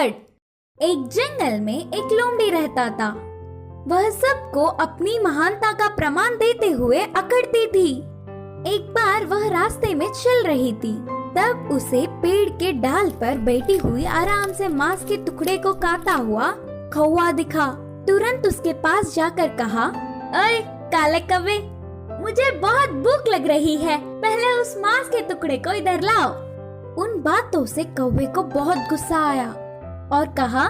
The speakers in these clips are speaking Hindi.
अकड़। एक जंगल में एक लोमड़ी रहता था। वह सबको अपनी महानता का प्रमाण देते हुए अकड़ती थी। एक बार वह रास्ते में चल रही थी, तब उसे पेड़ के डाल पर बैठी हुई आराम से मांस के टुकड़े को काटा हुआ कौवा दिखा। तुरंत उसके पास जाकर कहा, अरे काले कौवे, मुझे बहुत भूख लग रही है, पहले उस मांस के टुकड़े को इधर लाओ। उन बातों से कौवे को बहुत गुस्सा आया और कहा,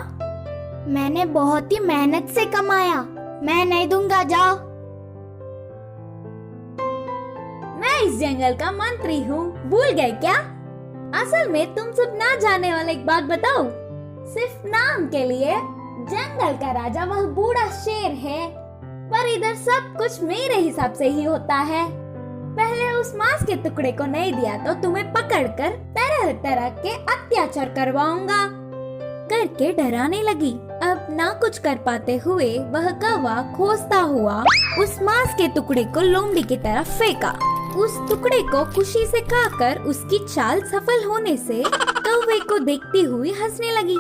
मैंने बहुत ही मेहनत से कमाया, मैं नहीं दूंगा, जाओ। मैं इस जंगल का मंत्री हूँ, भूल गए क्या? असल में तुम सब ना जाने वाला एक बात बताओ। सिर्फ नाम के लिए जंगल का राजा वह बूढ़ा शेर है, पर इधर सब कुछ मेरे हिसाब से ही होता है। पहले उस मांस के टुकड़े को नहीं दिया तो तुम्हें पकड़कर तरह तरह के अत्याचार करवाऊंगा करके डराने लगी। अब ना कुछ कर पाते हुए वह कौवा खोजता हुआ उस मांस के टुकड़े को लोमड़ी की तरफ फेंका। उस टुकड़े को खुशी से खाकर उसकी चाल सफल होने से कौवे को देखती हुई हंसने लगी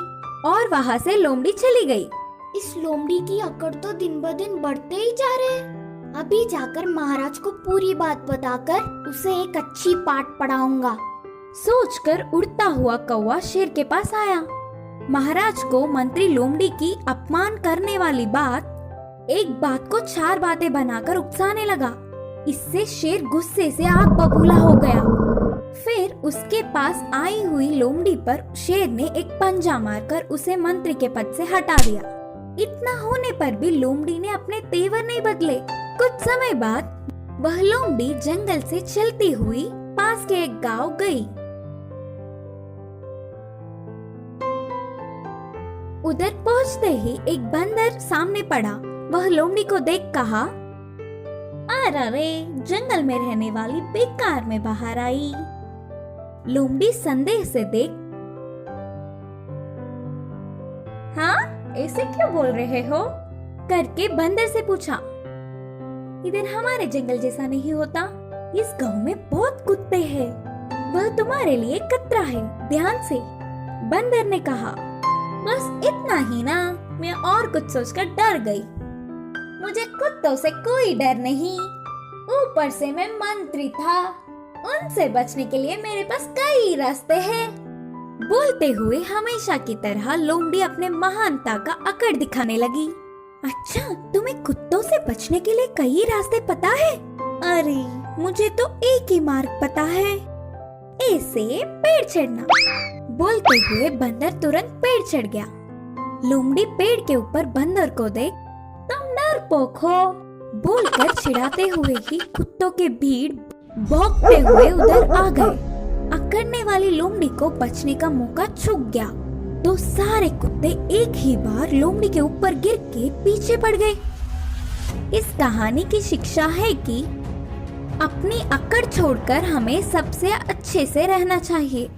और वहाँ से लोमड़ी चली गई। इस लोमड़ी की अकड़ तो दिन ब दिन बढ़ते ही जा रहे हैं। अभी जाकर महाराज को पूरी बात बताकर उसे एक अच्छी पाठ पढ़ाऊंगा। सोचकर उड़ता हुआ कौवा शेर के पास आया। महाराज को मंत्री लोमड़ी की अपमान करने वाली एक बात को 4 बातें बनाकर उकसाने लगा। इससे शेर गुस्से से आग बबूला हो गया। फिर उसके पास आई हुई लोमड़ी पर शेर ने एक पंजा मारकर उसे मंत्री के पद से हटा दिया। इतना होने पर भी लोमड़ी ने अपने तेवर नहीं बदले। कुछ समय बाद वह लोमड़ी जंगल से चलती हुई पास के एक गांव गई। उधर पहुंचते ही एक बंदर सामने पड़ा। वह लोमड़ी को देख कहा, अरे जंगल में रहने वाली बेकार में बाहर आई। लोमड़ी संदेह से देख, हाँ ऐसे क्यों बोल रहे हो करके बंदर से पूछा। इधर हमारे जंगल जैसा नहीं होता, इस गांव में बहुत कुत्ते हैं, वह तुम्हारे लिए खतरा है, ध्यान से। बंदर ने कहा, बस इतना ही ना, मैं और कुछ सोचकर डर गई। मुझे कुत्तों से कोई डर नहीं, ऊपर से मैं मंत्री था, उनसे बचने के लिए मेरे पास कई रास्ते हैं। बोलते हुए हमेशा की तरह लोमड़ी अपने महानता का अकड़ दिखाने लगी। अच्छा, तुम्हें कुत्तों से बचने के लिए कई रास्ते पता है? अरे मुझे तो एक ही मार्ग पता है, ऐसे पेड़ चढ़ना। बोलते हुए बंदर तुरंत पेड़ चढ़ गया। लोमड़ी पेड़ के ऊपर बंदर को देख, तुम डरपोक हो बोलकर चिढ़ाते हुए ही कुत्तों के भीड़ भौंकते हुए उधर आ गए। अकड़ने वाली लोमड़ी को बचने का मौका छूट गया तो सारे कुत्ते एक ही बार लोमड़ी के ऊपर गिर के पीछे पड़ गए। इस कहानी की शिक्षा है कि अपनी अकड़ छोड़कर हमें सबसे अच्छे से रहना चाहिए।